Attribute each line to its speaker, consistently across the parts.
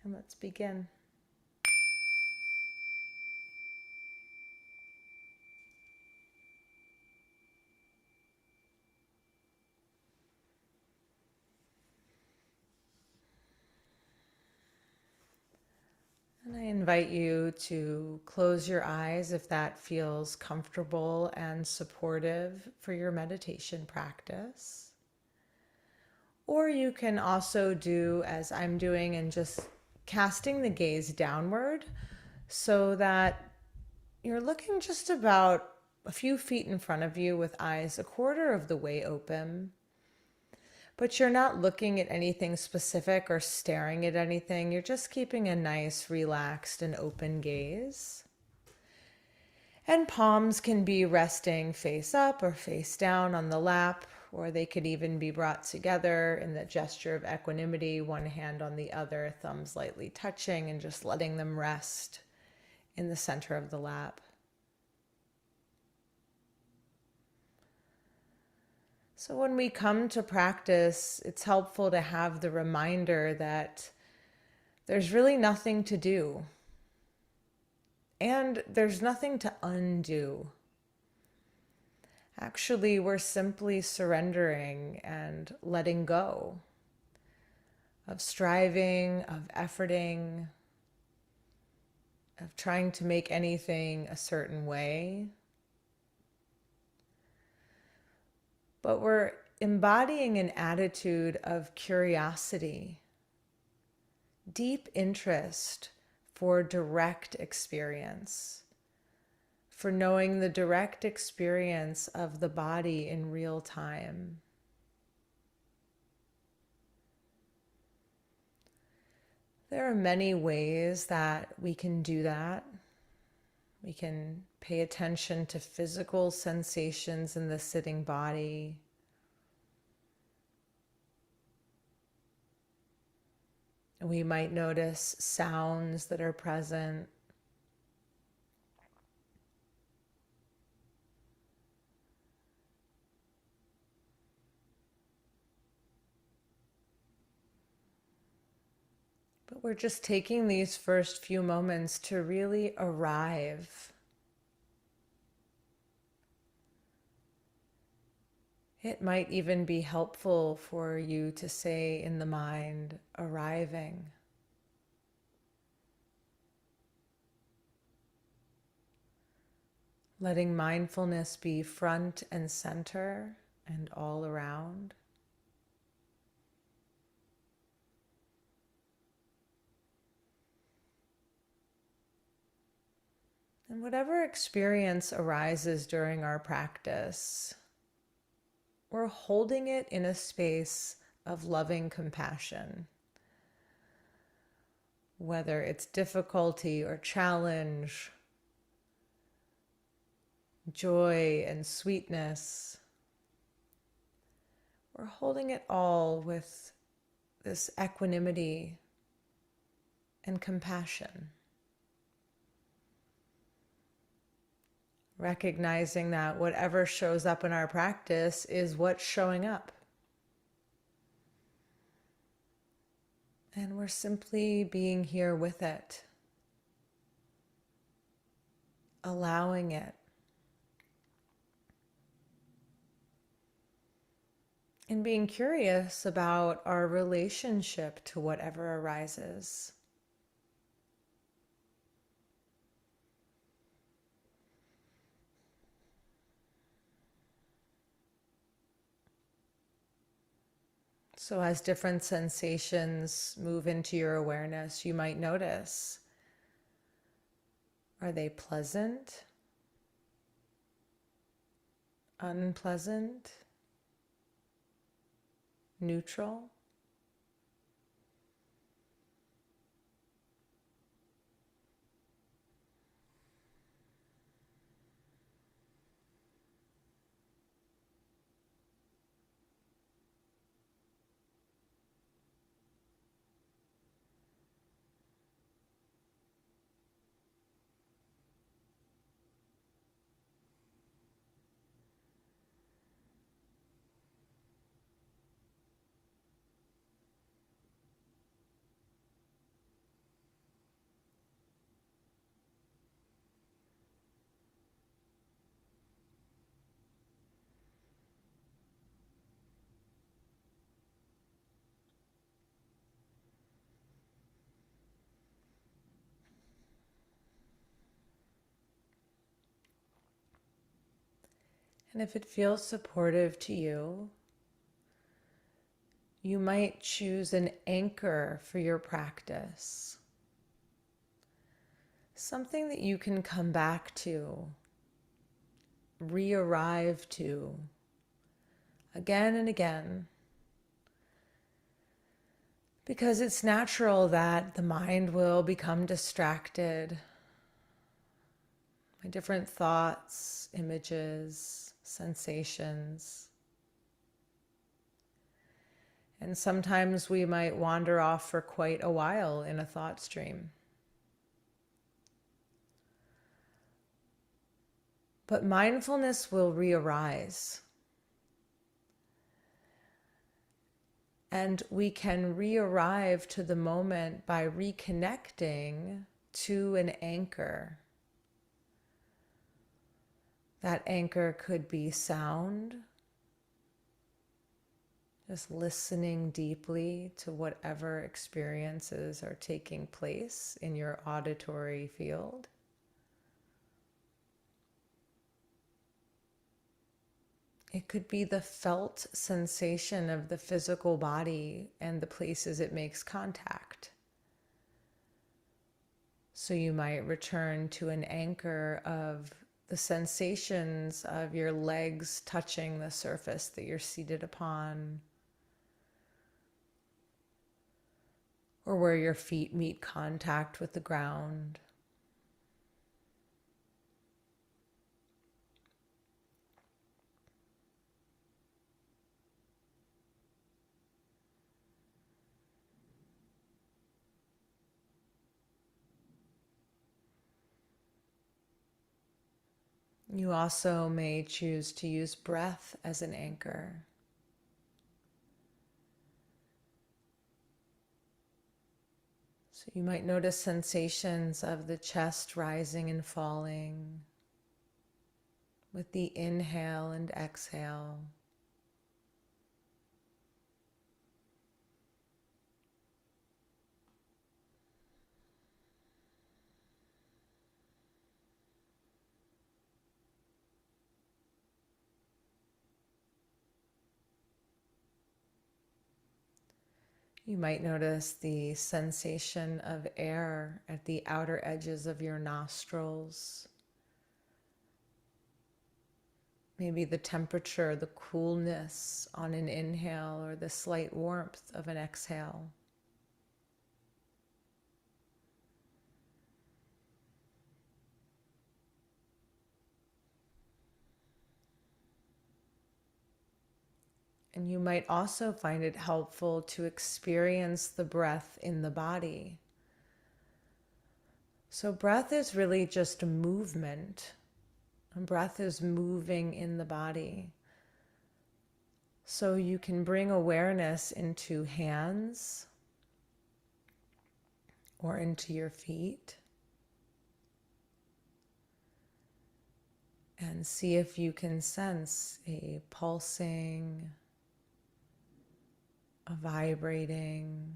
Speaker 1: And let's begin. And I invite you to close your eyes if that feels comfortable and supportive for your meditation practice. Or you can also do as I'm doing and just casting the gaze downward so that you're looking just about a few feet in front of you with eyes a quarter of the way open. But you're not looking at anything specific or staring at anything. You're just keeping a nice, relaxed, and open gaze. And palms can be resting face up or face down on the lap, or they could even be brought together in the gesture of equanimity, one hand on the other, thumbs lightly touching, and just letting them rest in the center of the lap. So when we come to practice, it's helpful to have the reminder that there's really nothing to do. And there's nothing to undo. Actually, we're simply surrendering and letting go of striving, of efforting, of trying to make anything a certain way. But we're embodying an attitude of curiosity, deep interest for direct experience, for knowing the direct experience of the body in real time. There are many ways that we can do that. We can pay attention to physical sensations in the sitting body. We might notice sounds that are present. But we're just taking these first few moments to really arrive. It might even be helpful for you to say in the mind, arriving. Letting mindfulness be front and center and all around. And whatever experience arises during our practice, we're holding it in a space of loving compassion. Whether it's difficulty or challenge, joy and sweetness, we're holding it all with this equanimity and compassion. Recognizing that whatever shows up in our practice is what's showing up. And we're simply being here with it, allowing it, and being curious about our relationship to whatever arises. So as different sensations move into your awareness, you might notice, are they pleasant, unpleasant, neutral? And if it feels supportive to you, you might choose an anchor for your practice. Something that you can come back to, re-arrive to, again and again. Because it's natural that the mind will become distracted by different thoughts, images, sensations. And sometimes we might wander off for quite a while in a thought stream. But mindfulness will re-arise. And we can re-arrive to the moment by reconnecting to an anchor. That anchor could be sound, just listening deeply to whatever experiences are taking place in your auditory field. It could be the felt sensation of the physical body and the places it makes contact. So you might return to an anchor of the sensations of your legs touching the surface that you're seated upon, or where your feet meet contact with the ground. You also may choose to use breath as an anchor. So you might notice sensations of the chest rising and falling with the inhale and exhale. You might notice the sensation of air at the outer edges of your nostrils. Maybe the temperature, the coolness on an inhale, or the slight warmth of an exhale. And you might also find it helpful to experience the breath in the body. So breath is really just a movement. And breath is moving in the body. So you can bring awareness into hands or into your feet and see if you can sense a pulsing, a vibrating,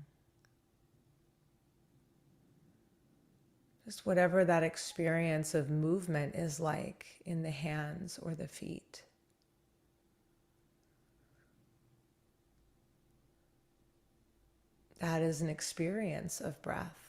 Speaker 1: just whatever that experience of movement is like in the hands or the feet. That is an experience of breath.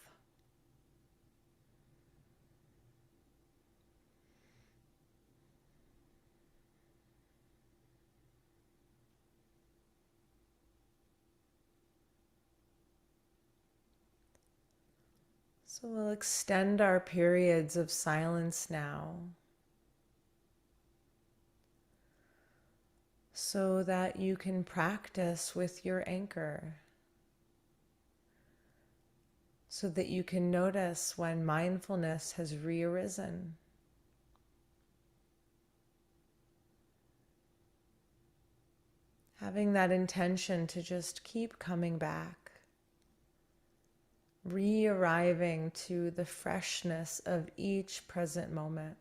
Speaker 1: So we'll extend our periods of silence now, so that you can practice with your anchor, so that you can notice when mindfulness has re-arisen. Having that intention to just keep coming back, re-arriving to the freshness of each present moment.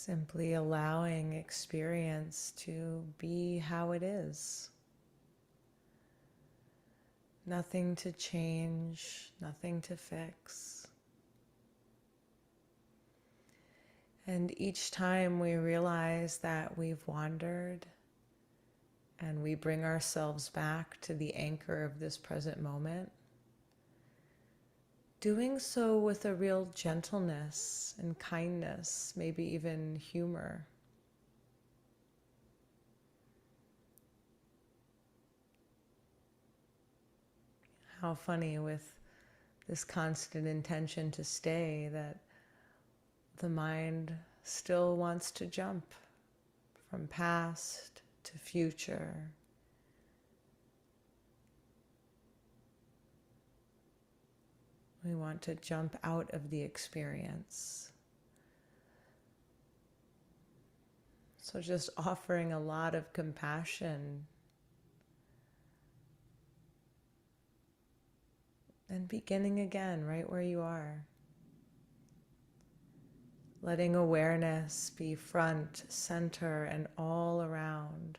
Speaker 1: Simply allowing experience to be how it is. Nothing to change, nothing to fix. And each time we realize that we've wandered and we bring ourselves back to the anchor of this present moment, doing so with a real gentleness and kindness, maybe even humor. How funny with this constant intention to stay that the mind still wants to jump from past to future. We want to jump out of the experience. So just offering a lot of compassion and beginning again right where you are. Letting awareness be front, center, and all around.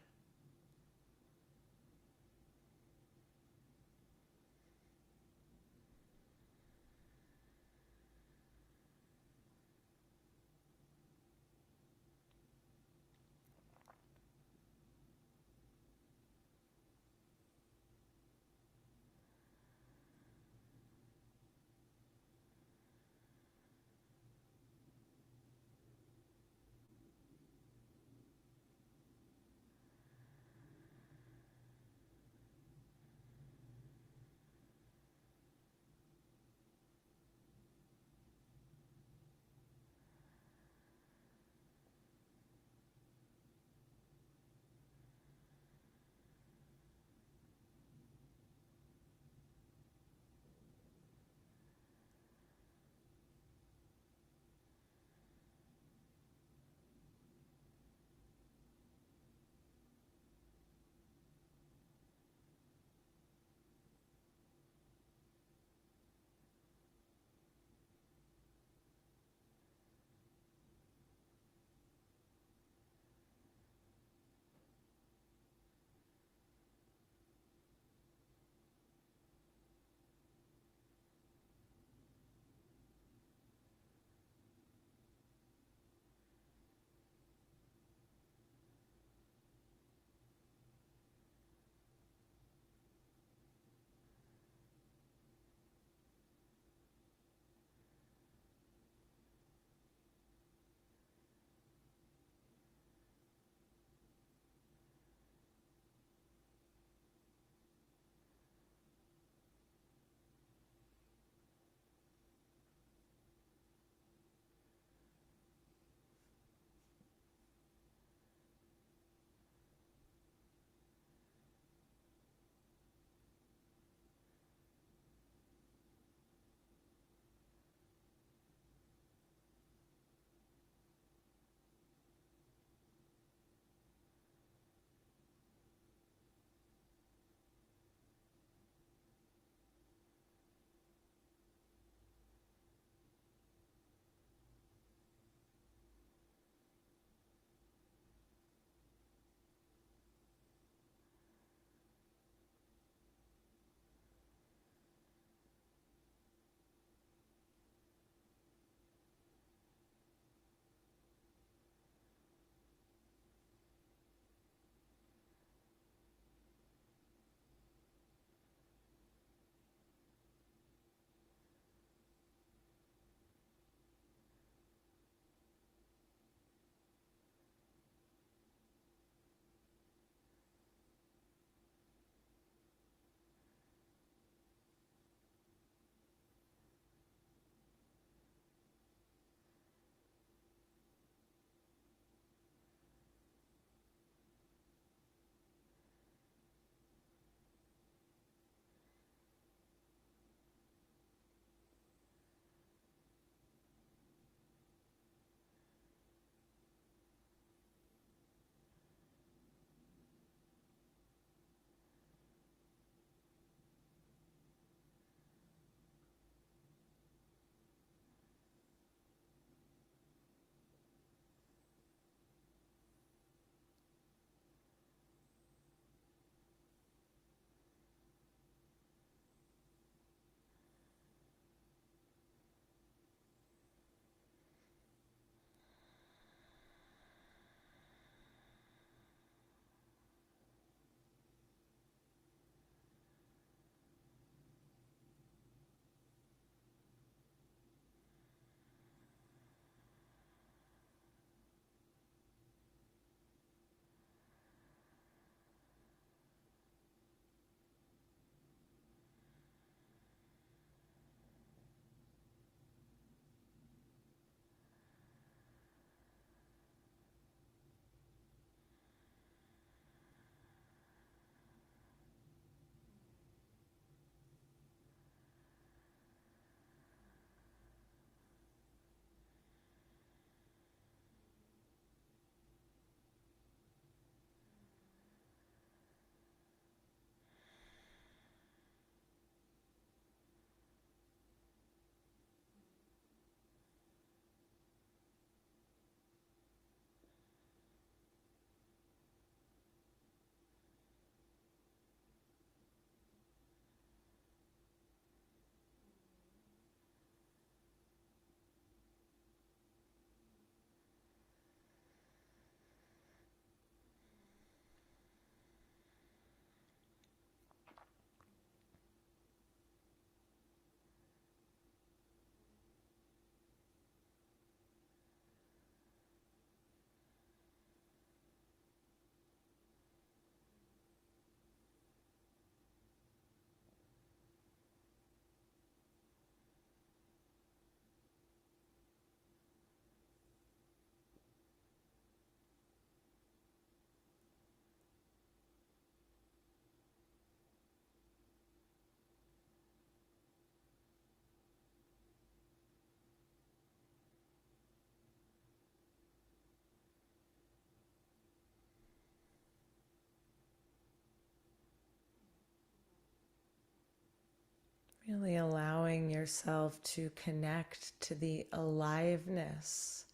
Speaker 1: Really allowing yourself to connect to the aliveness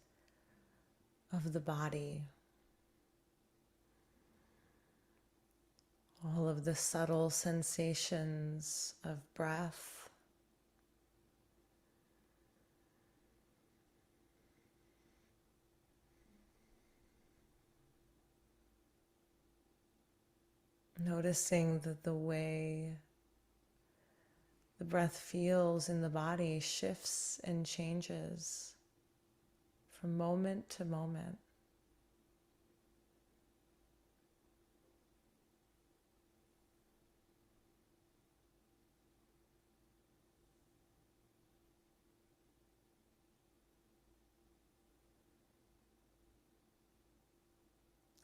Speaker 1: of the body, all of the subtle sensations of breath, noticing that the way the breath feels in the body shifts and changes from moment to moment.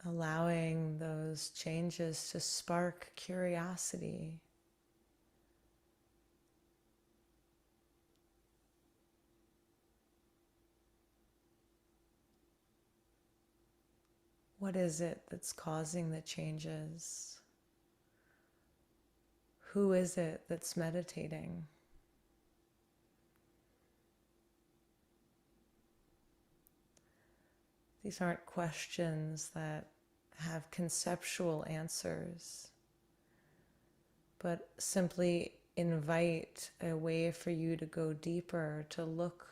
Speaker 1: Allowing those changes to spark curiosity. What is it that's causing the changes? Who is it that's meditating? These aren't questions that have conceptual answers, but simply invite a way for you to go deeper, to look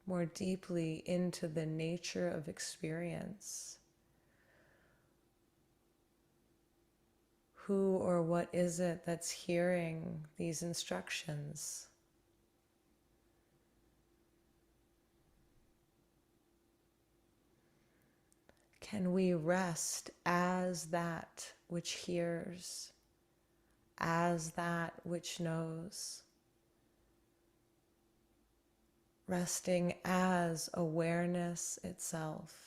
Speaker 1: more deeply into the nature of experience. Who or what is it that's hearing these instructions? Can we rest as that which hears, as that which knows? Resting as awareness itself.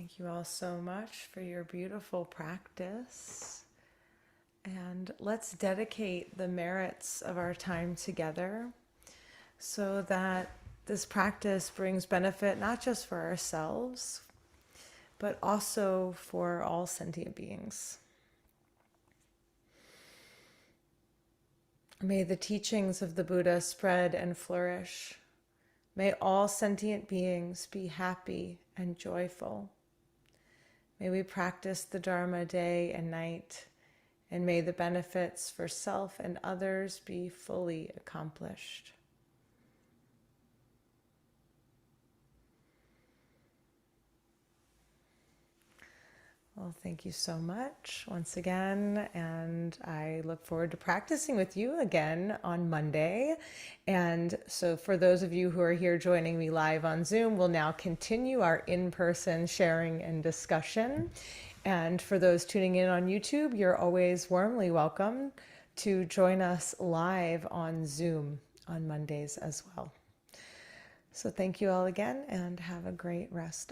Speaker 1: Thank you all so much for your beautiful practice. And let's dedicate the merits of our time together so that this practice brings benefit not just for ourselves, but also for all sentient beings. May the teachings of the Buddha spread and flourish. May all sentient beings be happy and joyful. May we practice the Dharma day and night, and may the benefits for self and others be fully accomplished. Well, thank you so much once again, and I look forward to practicing with you again on Monday. And so for those of you who are here joining me live on Zoom, we'll now continue our in-person sharing and discussion. And for those tuning in on YouTube, you're always warmly welcome to join us live on Zoom on Mondays as well. So thank you all again, and have a great rest